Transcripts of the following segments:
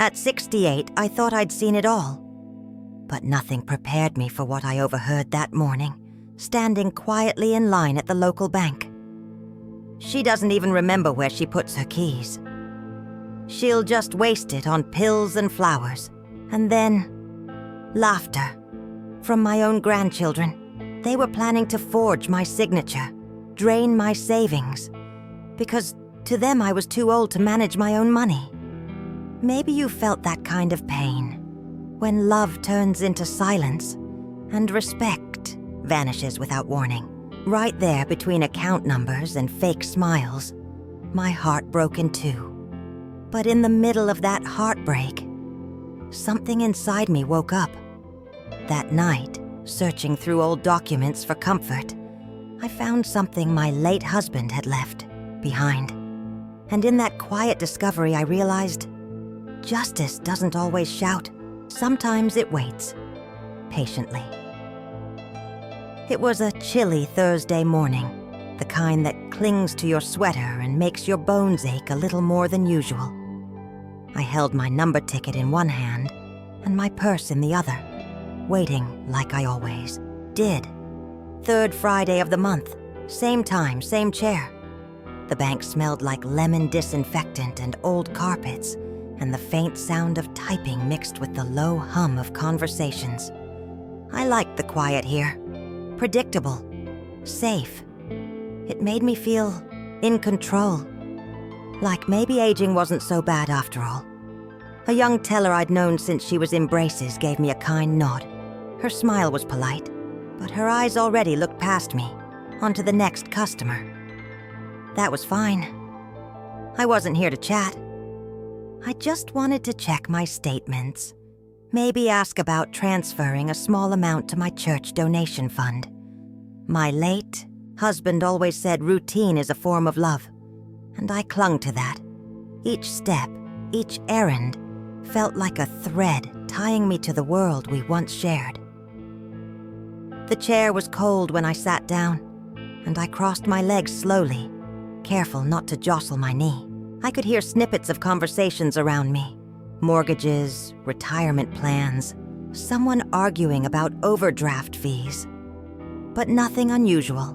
At 68, I thought I'd seen it all. But nothing prepared me for what I overheard that morning, standing quietly in line at the local bank. She doesn't even remember where she puts her keys. She'll just waste it on pills and flowers. And then, laughter. From my own grandchildren. They were planning to forge my signature, drain my savings, because to them I was too old to manage my own money. Maybe you felt that kind of pain, when love turns into silence, and respect vanishes without warning. Right there between account numbers and fake smiles, my heart broke in two. But in the middle of that heartbreak, something inside me woke up. That night, searching through old documents for comfort, I found something my late husband had left behind. And in that quiet discovery, I realized justice doesn't always shout. Sometimes it waits, patiently. It was a chilly Thursday morning, the kind that clings to your sweater and makes your bones ache a little more than usual. I held my number ticket in one hand and my purse in the other, waiting like I always did. Third Friday of the month, same time, same chair. The bank smelled like lemon disinfectant and old carpets, and the faint sound of typing mixed with the low hum of conversations. I liked the quiet here. Predictable. Safe. It made me feel in control. Like maybe aging wasn't so bad after all. A young teller I'd known since she was in braces gave me a kind nod. Her smile was polite, but her eyes already looked past me, onto the next customer. That was fine. I wasn't here to chat. I just wanted to check my statements. Maybe ask about transferring a small amount to my church donation fund. My late husband always said routine is a form of love, and I clung to that. Each step, each errand, felt like a thread tying me to the world we once shared. The chair was cold when I sat down, and I crossed my legs slowly, careful not to jostle my knee. I could hear snippets of conversations around me. Mortgages, retirement plans, someone arguing about overdraft fees. But nothing unusual,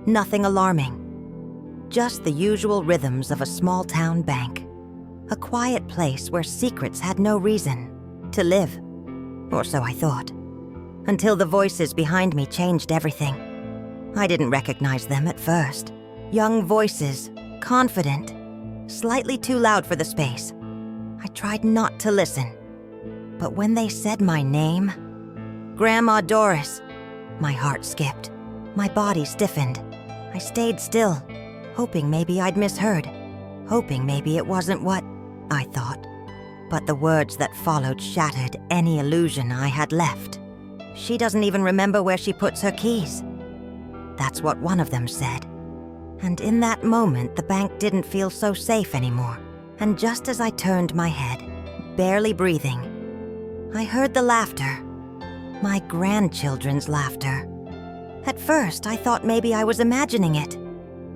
nothing alarming. Just the usual rhythms of a small-town bank. A quiet place where secrets had no reason to live. Or so I thought. Until the voices behind me changed everything. I didn't recognize them at first. Young voices, confident, slightly too loud for the space. I tried not to listen. But when they said my name, Grandma Doris, my heart skipped. My body stiffened. I stayed still, hoping maybe I'd misheard. Hoping maybe it wasn't what I thought. But the words that followed shattered any illusion I had left. She doesn't even remember where she puts her keys. That's what one of them said. And in that moment, the bank didn't feel so safe anymore. And just as I turned my head, barely breathing, I heard the laughter. My grandchildren's laughter. At first, I thought maybe I was imagining it.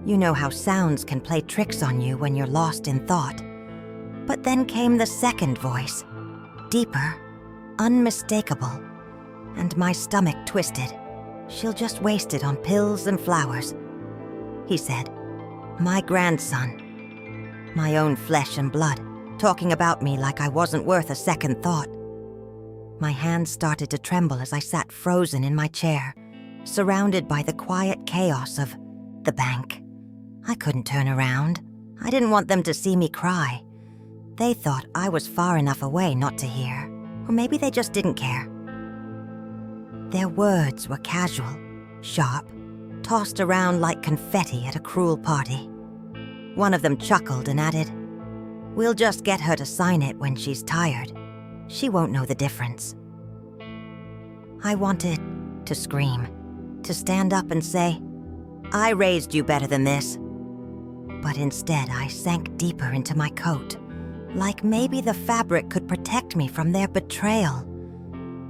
You know how sounds can play tricks on you when you're lost in thought. But then came the second voice, deeper, unmistakable, and my stomach twisted. She'll just waste it on pills and flowers, he said. My grandson, my own flesh and blood, talking about me like I wasn't worth a second thought. My hands started to tremble as I sat frozen in my chair, surrounded by the quiet chaos of the bank. I couldn't turn around. I didn't want them to see me cry. They thought I was far enough away not to hear, or maybe they just didn't care. Their words were casual, sharp, tossed around like confetti at a cruel party. One of them chuckled and added, "We'll just get her to sign it when she's tired. She won't know the difference." I wanted to scream, to stand up and say, "I raised you better than this." But instead, I sank deeper into my coat, like maybe the fabric could protect me from their betrayal.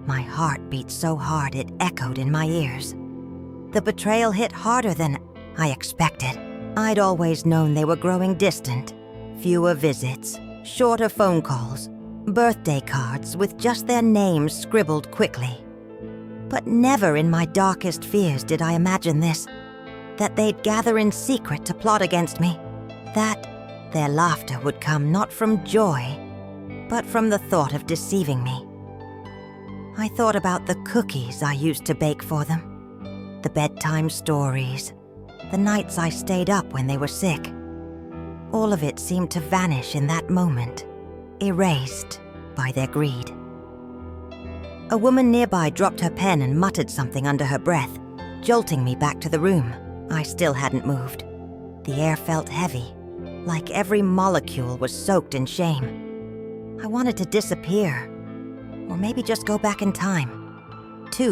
My heart beat so hard it echoed in my ears. The betrayal hit harder than I expected. I'd always known they were growing distant. Fewer visits, shorter phone calls, Birthday cards with just their names scribbled quickly. But never in my darkest fears did I imagine this, that they'd gather in secret to plot against me, that their laughter would come not from joy, but from the thought of deceiving me. I thought about the cookies I used to bake for them, the bedtime stories, the nights I stayed up when they were sick. All of it seemed to vanish in that moment, erased by their greed. A woman nearby dropped her pen and muttered something under her breath, jolting me back to the room. I still hadn't moved. The air felt heavy, like every molecule was soaked in shame. I wanted to disappear, or maybe just go back in time,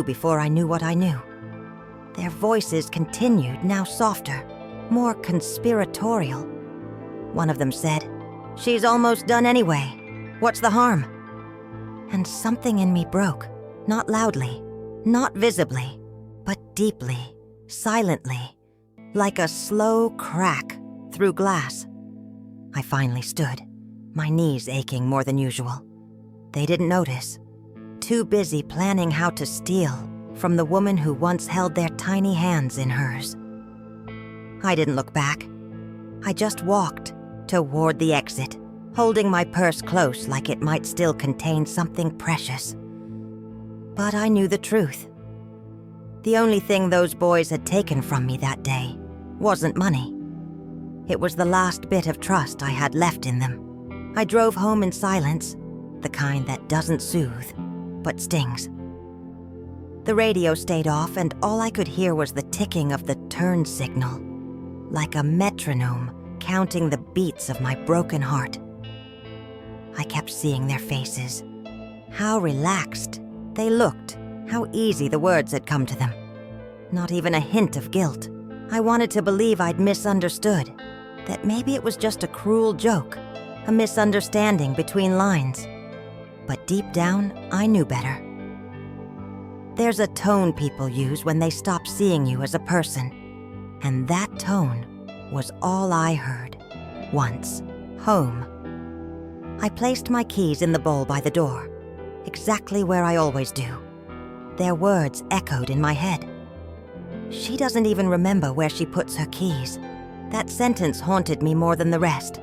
before I knew what I knew. Their voices continued, now softer, more conspiratorial. One of them said, "She's almost done anyway. What's the harm?" And something in me broke, not loudly, not visibly, but deeply, silently, like a slow crack through glass. I finally stood, my knees aching more than usual. They didn't notice, too busy planning how to steal from the woman who once held their tiny hands in hers. I didn't look back. I just walked toward the exit, holding my purse close like it might still contain something precious. But I knew the truth. The only thing those boys had taken from me that day wasn't money. It was the last bit of trust I had left in them. I drove home in silence, the kind that doesn't soothe, but stings. The radio stayed off, and all I could hear was the ticking of the turn signal, like a metronome counting the beats of my broken heart. I kept seeing their faces. How relaxed they looked, how easy the words had come to them. Not even a hint of guilt. I wanted to believe I'd misunderstood, that maybe it was just a cruel joke, a misunderstanding between lines. But deep down, I knew better. There's a tone people use when they stop seeing you as a person, and that tone was all I heard. Once, home. I placed my keys in the bowl by the door, exactly where I always do. Their words echoed in my head. She doesn't even remember where she puts her keys. That sentence haunted me more than the rest.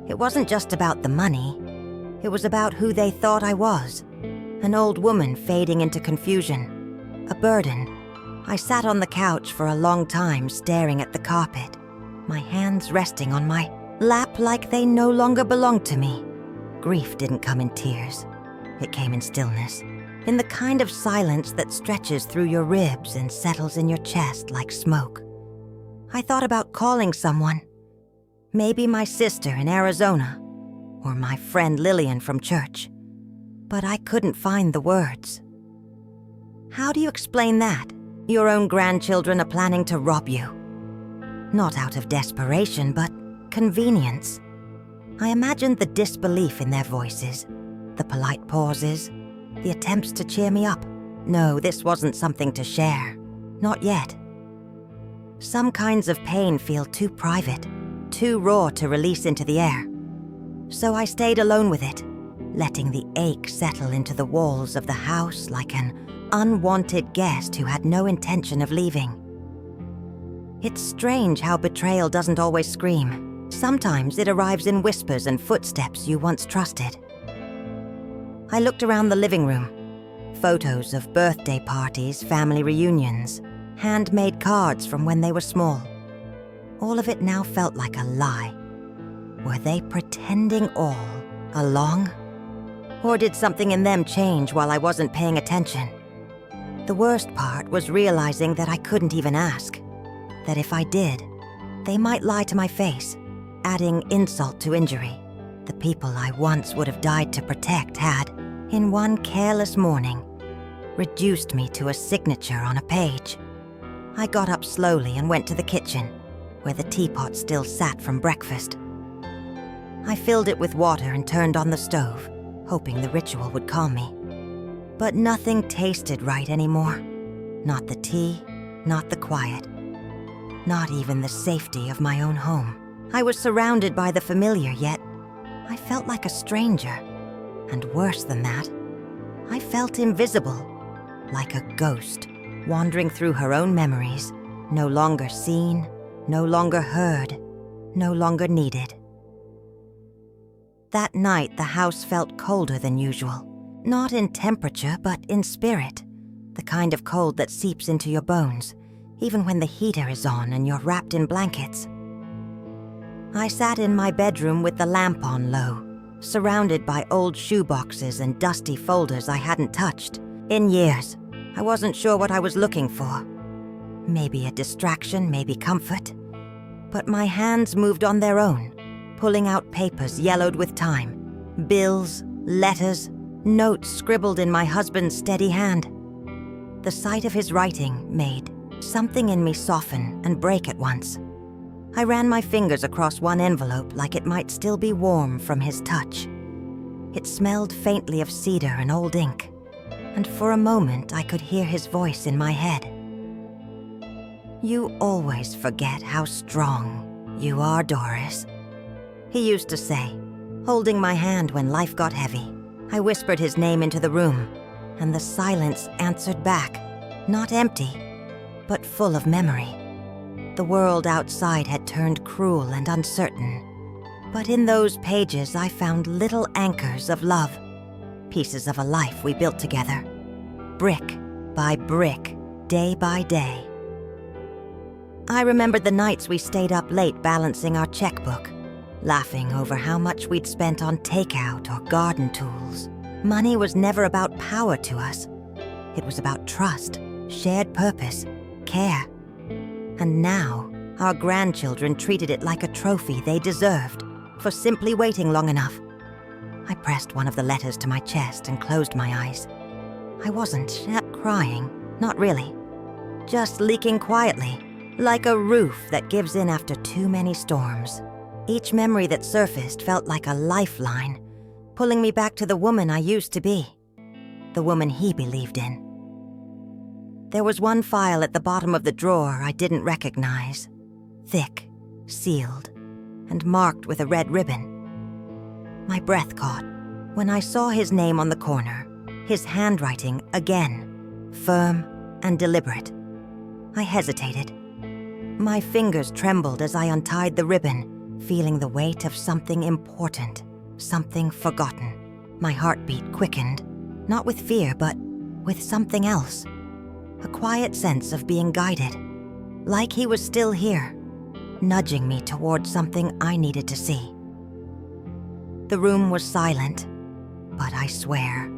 It wasn't just about the money. It was about who they thought I was. An old woman fading into confusion. A burden. I sat on the couch for a long time staring at the carpet, my hands resting on my lap like they no longer belonged to me. Grief didn't come in tears. It came in stillness, in the kind of silence that stretches through your ribs and settles in your chest like smoke. I thought about calling someone. Maybe my sister in Arizona, or my friend Lillian from church. But I couldn't find the words. How do you explain that? Your own grandchildren are planning to rob you. Not out of desperation, but convenience. I imagined the disbelief in their voices, the polite pauses, the attempts to cheer me up. No, this wasn't something to share. Not yet. Some kinds of pain feel too private, too raw to release into the air. So I stayed alone with it, letting the ache settle into the walls of the house like an unwanted guest who had no intention of leaving. It's strange how betrayal doesn't always scream. Sometimes it arrives in whispers and footsteps you once trusted. I looked around the living room. Photos of birthday parties, family reunions, handmade cards from when they were small. All of it now felt like a lie. Were they pretending all along? Or did something in them change while I wasn't paying attention? The worst part was realizing that I couldn't even ask. That if I did, they might lie to my face, adding insult to injury. The people I once would have died to protect had, in one careless morning, reduced me to a signature on a page. I got up slowly and went to the kitchen, where the teapot still sat from breakfast. I filled it with water and turned on the stove, hoping the ritual would calm me. But nothing tasted right anymore. Not the tea, not the quiet, not even the safety of my own home. I was surrounded by the familiar, yet I felt like a stranger. And worse than that, I felt invisible, like a ghost, wandering through her own memories, no longer seen, no longer heard, no longer needed. That night, the house felt colder than usual, not in temperature, but in spirit, the kind of cold that seeps into your bones, even when the heater is on and you're wrapped in blankets. I sat in my bedroom with the lamp on low, surrounded by old shoeboxes and dusty folders I hadn't touched in years. I wasn't sure what I was looking for. Maybe a distraction, maybe comfort. But my hands moved on their own, pulling out papers yellowed with time, bills, letters, notes scribbled in my husband's steady hand. The sight of his writing made something in me soften and break at once. I ran my fingers across one envelope like it might still be warm from his touch. It smelled faintly of cedar and old ink, and for a moment I could hear his voice in my head. "You always forget how strong you are, Doris," he used to say, holding my hand when life got heavy. I whispered his name into the room, and the silence answered back, not empty, but full of memory. The world outside had turned cruel and uncertain, but in those pages I found little anchors of love, pieces of a life we built together, brick by brick, day by day. I remembered the nights we stayed up late balancing our checkbook, laughing over how much we'd spent on takeout or garden tools. Money was never about power to us. It was about trust, shared purpose, care. And now, our grandchildren treated it like a trophy they deserved for simply waiting long enough. I pressed one of the letters to my chest and closed my eyes. I wasn't crying, not really. Just leaking quietly, like a roof that gives in after too many storms. Each memory that surfaced felt like a lifeline, pulling me back to the woman I used to be, the woman he believed in. There was one file at the bottom of the drawer I didn't recognize, thick, sealed, and marked with a red ribbon. My breath caught when I saw his name on the corner, his handwriting again, firm and deliberate. I hesitated. My fingers trembled as I untied the ribbon, feeling the weight of something important, something forgotten. My heartbeat quickened, not with fear, but with something else. A quiet sense of being guided, like he was still here, nudging me towards something I needed to see. The room was silent, but I swear,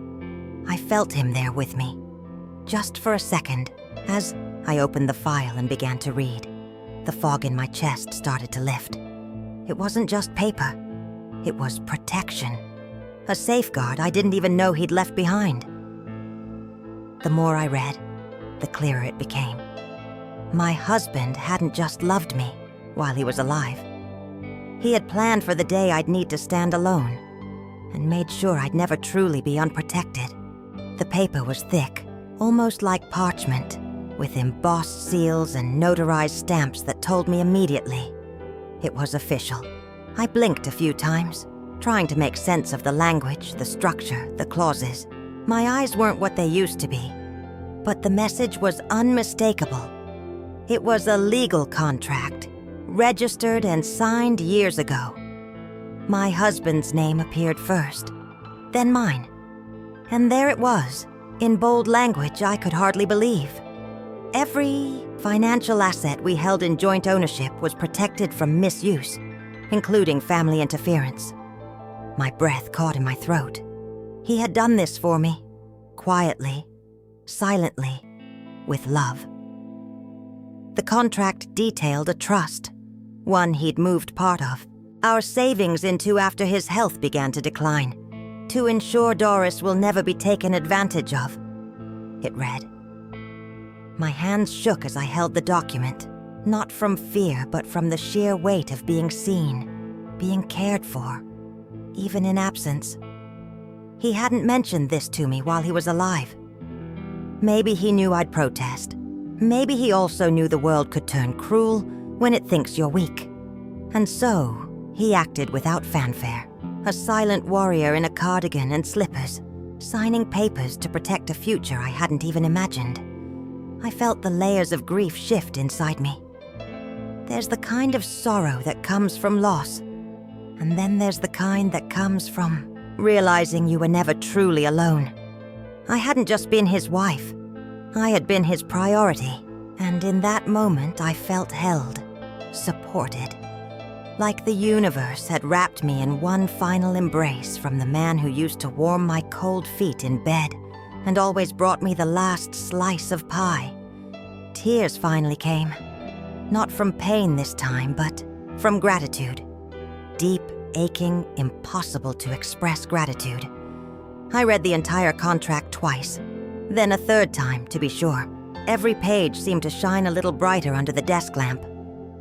I felt him there with me, just for a second, as I opened the file and began to read. The fog in my chest started to lift. It wasn't just paper, it was protection, a safeguard I didn't even know he'd left behind. The more I read, the clearer it became. My husband hadn't just loved me while he was alive. He had planned for the day I'd need to stand alone, and made sure I'd never truly be unprotected. The paper was thick, almost like parchment, with embossed seals and notarized stamps that told me immediately it was official. I blinked a few times, trying to make sense of the language, the structure, the clauses. My eyes weren't what they used to be, but the message was unmistakable. It was a legal contract, registered and signed years ago. My husband's name appeared first, then mine. And there it was, in bold language I could hardly believe. Every financial asset we held in joint ownership was protected from misuse, including family interference. My breath caught in my throat. He had done this for me, quietly, silently, with love. The contract detailed a trust, one he'd moved part of, our savings into after his health began to decline, to ensure Doris will never be taken advantage of. It read. My hands shook as I held the document, not from fear, but from the sheer weight of being seen, being cared for, even in absence. He hadn't mentioned this to me while he was alive. Maybe he knew I'd protest. Maybe he also knew the world could turn cruel when it thinks you're weak. And so, he acted without fanfare. a silent warrior in a cardigan and slippers, signing papers to protect a future I hadn't even imagined. I felt the layers of grief shift inside me. There's the kind of sorrow that comes from loss, and then there's the kind that comes from realizing you were never truly alone. I hadn't just been his wife. I had been his priority, and in that moment I felt held, supported. Like the universe had wrapped me in one final embrace from the man who used to warm my cold feet in bed and always brought me the last slice of pie. Tears finally came. Not from pain this time, but from gratitude. Deep, aching, impossible to express gratitude. I read the entire contract twice, then a third time to be sure. Every page seemed to shine a little brighter under the desk lamp,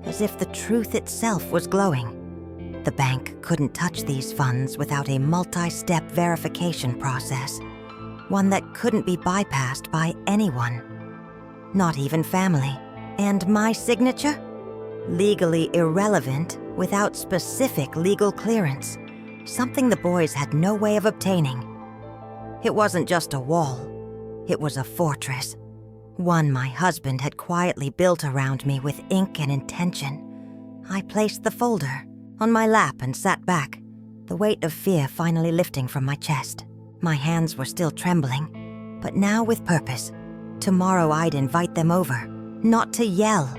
as if the truth itself was glowing. The bank couldn't touch these funds without a multi-step verification process, one that couldn't be bypassed by anyone, not even family. And my signature? Legally irrelevant without specific legal clearance, something the boys had no way of obtaining. It wasn't just a wall, it was a fortress. One my husband had quietly built around me with ink and intention. I placed the folder on my lap and sat back, the weight of fear finally lifting from my chest. My hands were still trembling, but now with purpose. Tomorrow I'd invite them over, not to yell,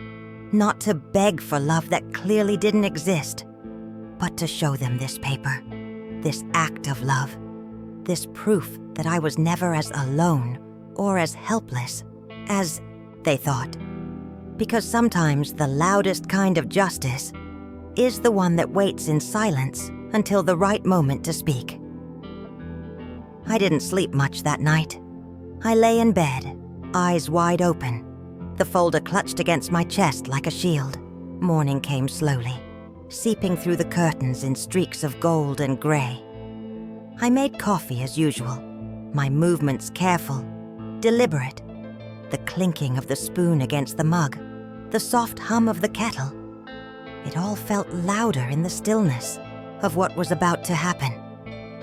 not to beg for love that clearly didn't exist, but to show them this paper, this act of love, this proof that I was never as alone or as helpless as they thought. Because sometimes the loudest kind of justice is the one that waits in silence until the right moment to speak. I didn't sleep much that night. I lay in bed, eyes wide open, the folder clutched against my chest like a shield. Morning came slowly, seeping through the curtains in streaks of gold and gray. I made coffee as usual, my movements careful, deliberate. The clinking of the spoon against the mug, the soft hum of the kettle. It all felt louder in the stillness of what was about to happen.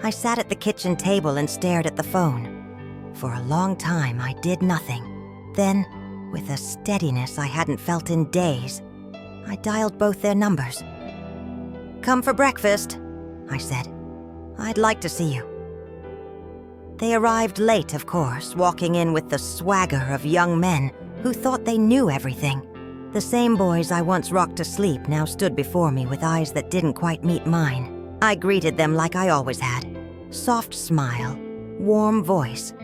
I sat at the kitchen table and stared at the phone. For a long time, I did nothing. Then, with a steadiness I hadn't felt in days, I dialed both their numbers. "Come for breakfast," I said. "I'd like to see you." They arrived late, of course, walking in with the swagger of young men who thought they knew everything. The same boys I once rocked to sleep now stood before me with eyes that didn't quite meet mine. I greeted them like I always had. Soft smile, warm voice.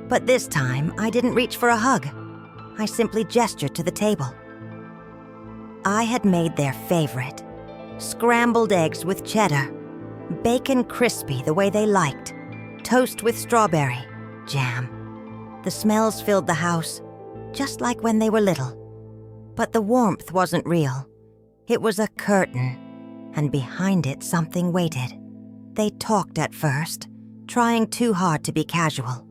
But this time, I didn't reach for a hug. I simply gestured to the table. I had made their favorite. Scrambled eggs with cheddar. Bacon crispy the way they liked. Toast with strawberry, jam. The smells filled the house, just like when they were little. But the warmth wasn't real. It was a curtain, and behind it something waited. They talked at first, trying too hard to be casual,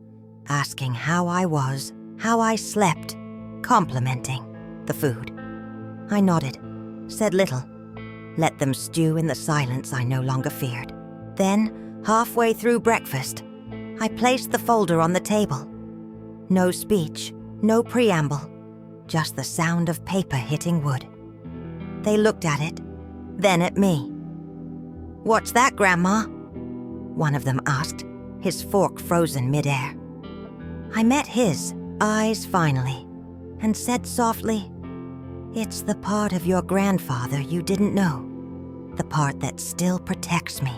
asking how I was, how I slept, complimenting the food. I nodded, said little, let them stew in the silence I no longer feared. Then, halfway through breakfast, I placed the folder on the table. No speech, no preamble, just the sound of paper hitting wood. They looked at it, then at me. "What's that, Grandma?" one of them asked, his fork frozen midair. I met his eyes finally, and said softly, "It's the part of your grandfather you didn't know, the part that still protects me."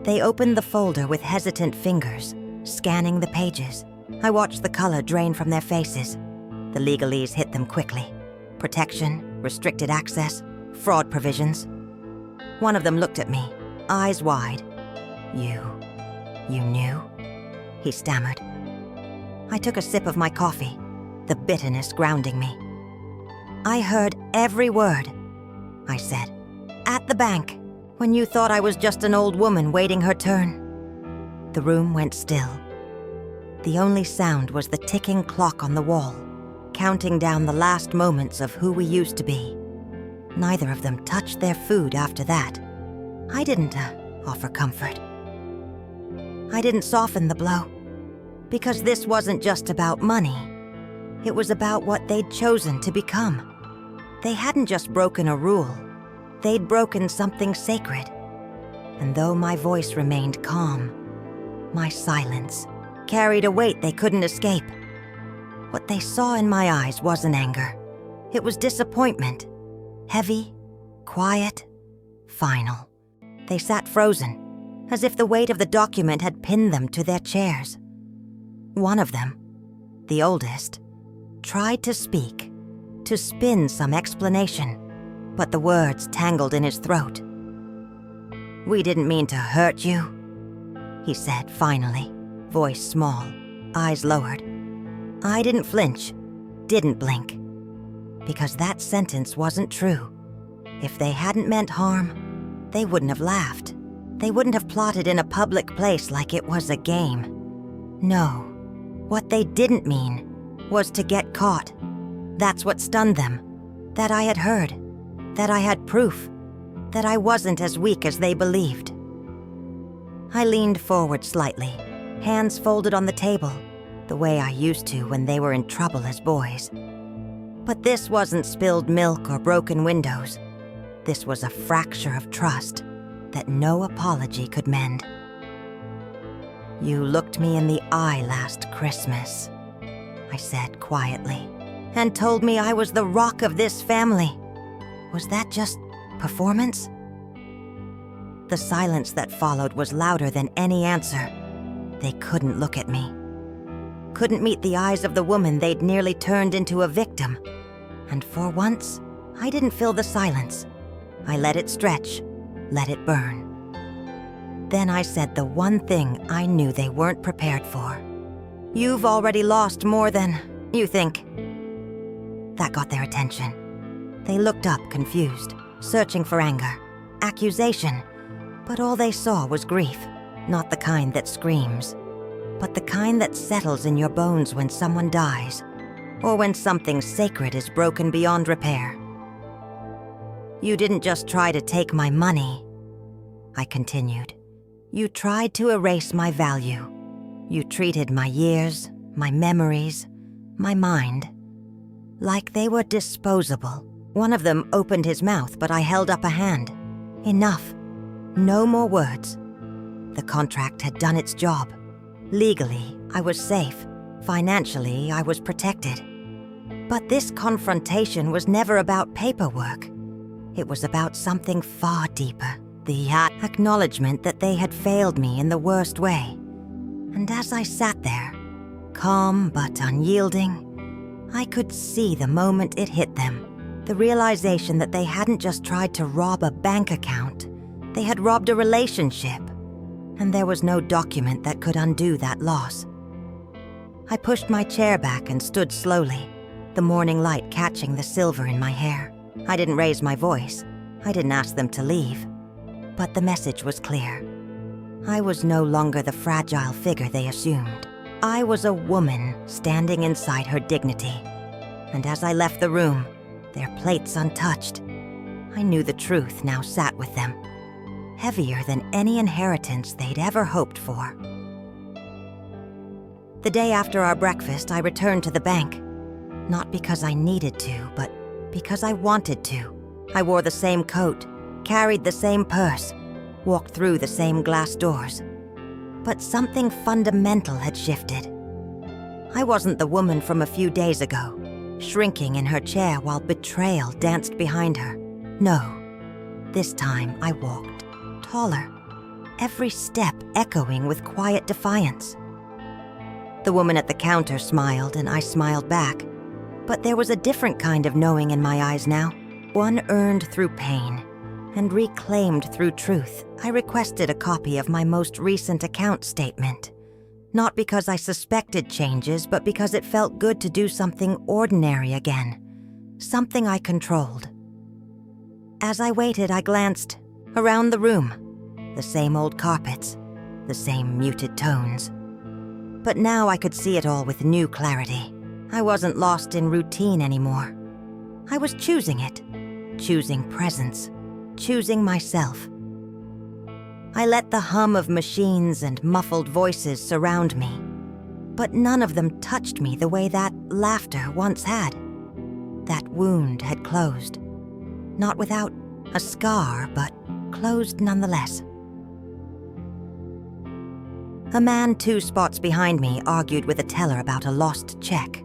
They opened the folder with hesitant fingers, scanning the pages. I watched the color drain from their faces. The legalese hit them quickly. Protection, restricted access, fraud provisions. One of them looked at me, eyes wide. You knew?" he stammered. I took a sip of my coffee, the bitterness grounding me. "I heard every word," I said. "At the bank, when you thought I was just an old woman waiting her turn." The room went still. The only sound was the ticking clock on the wall, counting down the last moments of who we used to be. Neither of them touched their food after that. I didn't offer comfort. I didn't soften the blow, because this wasn't just about money. It was about what they'd chosen to become. They hadn't just broken a rule, they'd broken something sacred. And though my voice remained calm, my silence carried a weight they couldn't escape. What they saw in my eyes wasn't anger. It was disappointment. Heavy, quiet, final. They sat frozen, as if the weight of the document had pinned them to their chairs. One of them, the oldest, tried to speak, to spin some explanation, but the words tangled in his throat. "We didn't mean to hurt you," he said finally, voice small, eyes lowered. I didn't flinch, didn't blink, because that sentence wasn't true. If they hadn't meant harm, they wouldn't have laughed. They wouldn't have plotted in a public place like it was a game. No, what they didn't mean was to get caught. That's what stunned them. That I had heard. That I had proof. That I wasn't as weak as they believed. I leaned forward slightly, hands folded on the table, the way I used to when they were in trouble as boys. But this wasn't spilled milk or broken windows. This was a fracture of trust that no apology could mend. "You looked me in the eye last Christmas," I said quietly, "and told me I was the rock of this family. Was that just performance?" The silence that followed was louder than any answer. They couldn't look at me. Couldn't meet the eyes of the woman they'd nearly turned into a victim. And for once, I didn't fill the silence. I let it stretch, let it burn. Then I said the one thing I knew they weren't prepared for. "You've already lost more than you think." That got their attention. They looked up confused, searching for anger, accusation, but all they saw was grief, not the kind that screams, but the kind that settles in your bones when someone dies, or when something sacred is broken beyond repair. "You didn't just try to take my money," I continued. "You tried to erase my value. You treated my years, my memories, my mind, like they were disposable." One of them opened his mouth, but I held up a hand. Enough. No more words. The contract had done its job. Legally, I was safe. Financially, I was protected. But this confrontation was never about paperwork. It was about something far deeper. The acknowledgement that they had failed me in the worst way. And as I sat there, calm but unyielding, I could see the moment it hit them. The realization that they hadn't just tried to rob a bank account, they had robbed a relationship, and there was no document that could undo that loss. I pushed my chair back and stood slowly, the morning light catching the silver in my hair. I didn't raise my voice. I didn't ask them to leave. But the message was clear. I was no longer the fragile figure they assumed. I was a woman standing inside her dignity. And as I left the room, their plates untouched, I knew the truth now sat with them, heavier than any inheritance they'd ever hoped for. The day after our breakfast, I returned to the bank. Not because I needed to, but because I wanted to. I wore the same coat, carried the same purse, walked through the same glass doors. But something fundamental had shifted. I wasn't the woman from a few days ago, shrinking in her chair while betrayal danced behind her. No, this time I walked, taller, every step echoing with quiet defiance. The woman at the counter smiled and I smiled back, but there was a different kind of knowing in my eyes now, one earned through pain and reclaimed through truth. I requested a copy of my most recent account statement. Not because I suspected changes, but because it felt good to do something ordinary again. Something I controlled. As I waited, I glanced around the room. The same old carpets, the same muted tones. But now I could see it all with new clarity. I wasn't lost in routine anymore. I was choosing it, choosing presence, choosing myself. I let the hum of machines and muffled voices surround me, but none of them touched me the way that laughter once had. That wound had closed, not without a scar, but closed nonetheless. A man 2 spots behind me argued with a teller about a lost check.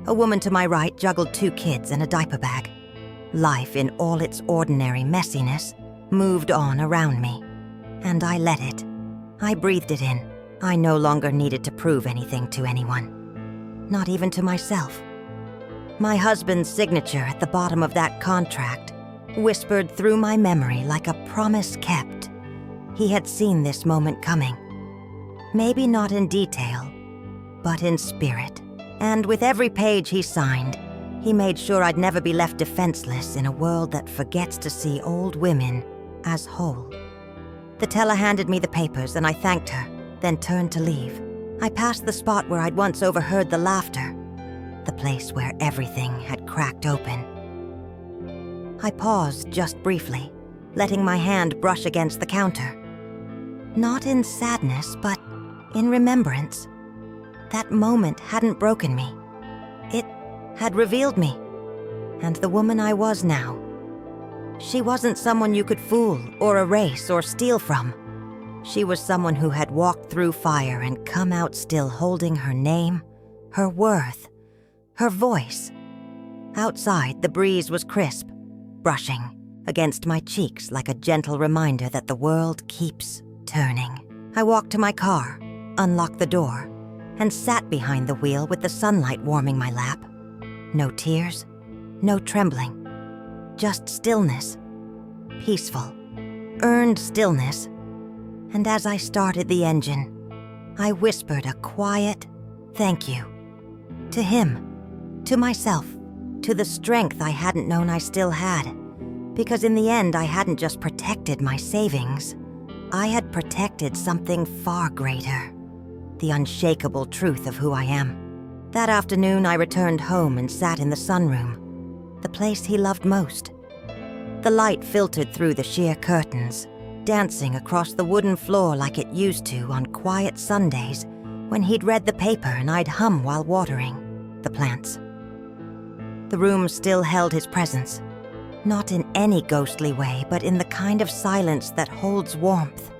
A woman to my right juggled 2 kids and a diaper bag. Life, in all its ordinary messiness, moved on around me. And I let it. I breathed it in. I no longer needed to prove anything to anyone. Not even to myself. My husband's signature at the bottom of that contract whispered through my memory like a promise kept. He had seen this moment coming. Maybe not in detail, but in spirit. And with every page he signed, he made sure I'd never be left defenseless in a world that forgets to see old women as whole. The teller handed me the papers and I thanked her, then turned to leave. I passed the spot where I'd once overheard the laughter, the place where everything had cracked open. I paused just briefly, letting my hand brush against the counter. Not in sadness, but in remembrance. That moment hadn't broken me. It had revealed me, and the woman I was now. She wasn't someone you could fool or erase or steal from. She was someone who had walked through fire and come out still holding her name, her worth, her voice. Outside, the breeze was crisp, brushing against my cheeks like a gentle reminder that the world keeps turning. I walked to my car, unlocked the door, and sat behind the wheel with the sunlight warming my lap. No tears, no trembling, just stillness, peaceful, earned stillness. And as I started the engine, I whispered a quiet thank you. To him, to myself, to the strength I hadn't known I still had. Because in the end, I hadn't just protected my savings. I had protected something far greater. The unshakable truth of who I am. That afternoon, I returned home and sat in the sunroom, the place he loved most. The light filtered through the sheer curtains, dancing across the wooden floor like it used to on quiet Sundays when he'd read the paper and I'd hum while watering the plants. The room still held his presence, not in any ghostly way, but in the kind of silence that holds warmth.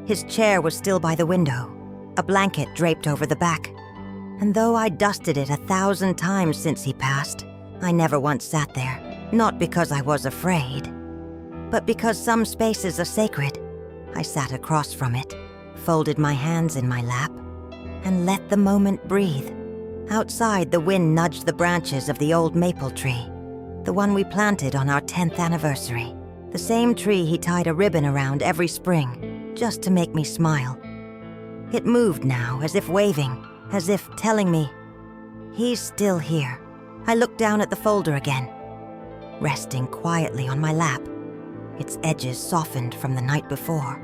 His chair was still by the window, a blanket draped over the back. And though I dusted it 1,000 times since he passed, I never once sat there, not because I was afraid, but because some spaces are sacred. I sat across from it, folded my hands in my lap, and let the moment breathe. Outside, the wind nudged the branches of the old maple tree, the one we planted on our 10th anniversary. The same tree he tied a ribbon around every spring, just to make me smile. It moved now, as if waving, as if telling me, he's still here. I looked down at the folder again, resting quietly on my lap, its edges softened from the night before.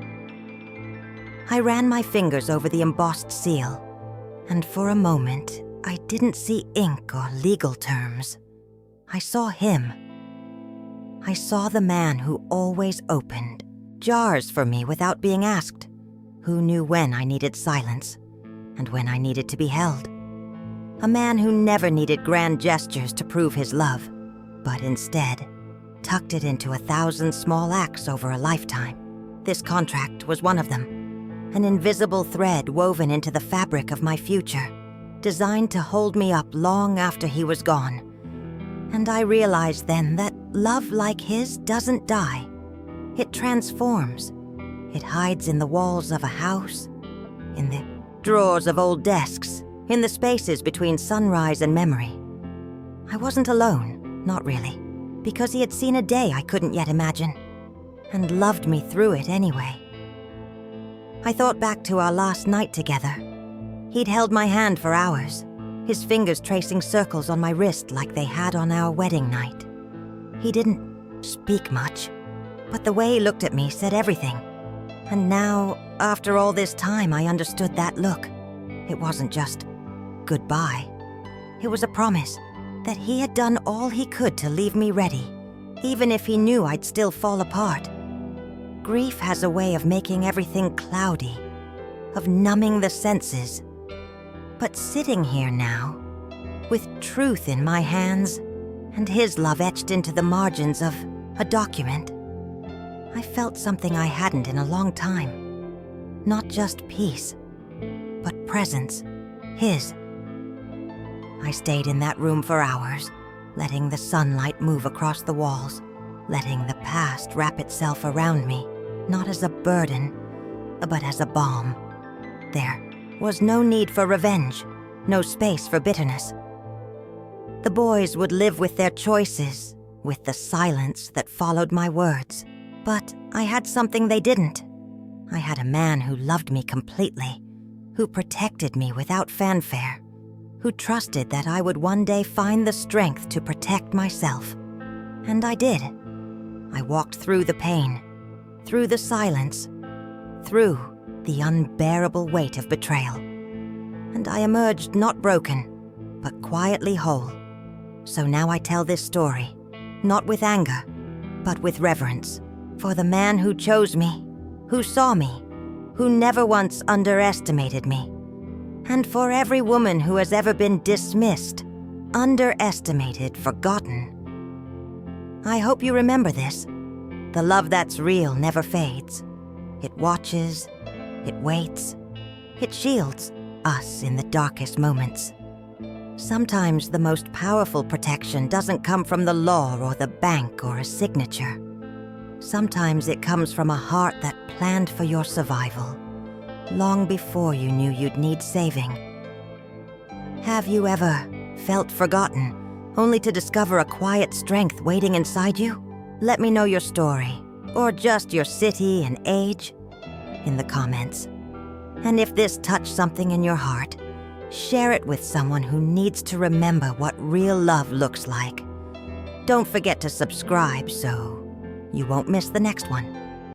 I ran my fingers over the embossed seal, and for a moment, I didn't see ink or legal terms. I saw him. I saw the man who always opened jars for me without being asked, who knew when I needed silence and when I needed to be held. A man who never needed grand gestures to prove his love, but instead tucked it into 1,000 small acts over a lifetime. This contract was one of them, an invisible thread woven into the fabric of my future, designed to hold me up long after he was gone. And I realized then that love like his doesn't die. It transforms. It hides in the walls of a house, in the drawers of old desks, in the spaces between sunrise and memory. I wasn't alone, not really, because he had seen a day I couldn't yet imagine, and loved me through it anyway. I thought back to our last night together. He'd held my hand for hours, his fingers tracing circles on my wrist like they had on our wedding night. He didn't speak much, but the way he looked at me said everything. And now, after all this time, I understood that look. It wasn't just goodbye. It was a promise that he had done all he could to leave me ready, even if he knew I'd still fall apart. Grief has a way of making everything cloudy, of numbing the senses. But sitting here now, with truth in my hands and his love etched into the margins of a document, I felt something I hadn't in a long time. Not just peace, but presence, his. I stayed in that room for hours, letting the sunlight move across the walls, letting the past wrap itself around me, not as a burden, but as a balm. There was no need for revenge, no space for bitterness. The boys would live with their choices, with the silence that followed my words. But I had something they didn't. I had a man who loved me completely, who protected me without fanfare, who trusted that I would one day find the strength to protect myself. And I did. I walked through the pain, through the silence, through the unbearable weight of betrayal. And I emerged not broken, but quietly whole. So now I tell this story, not with anger, but with reverence, for the man who chose me, who saw me, who never once underestimated me, and for every woman who has ever been dismissed, underestimated, forgotten. I hope you remember this. The love that's real never fades. It watches, it waits, it shields us in the darkest moments. Sometimes the most powerful protection doesn't come from the law or the bank or a signature. Sometimes it comes from a heart that planned for your survival, long before you knew you'd need saving. Have you ever felt forgotten, only to discover a quiet strength waiting inside you? Let me know your story, or just your city and age, in the comments. And if this touched something in your heart, share it with someone who needs to remember what real love looks like. Don't forget to subscribe so you won't miss the next one.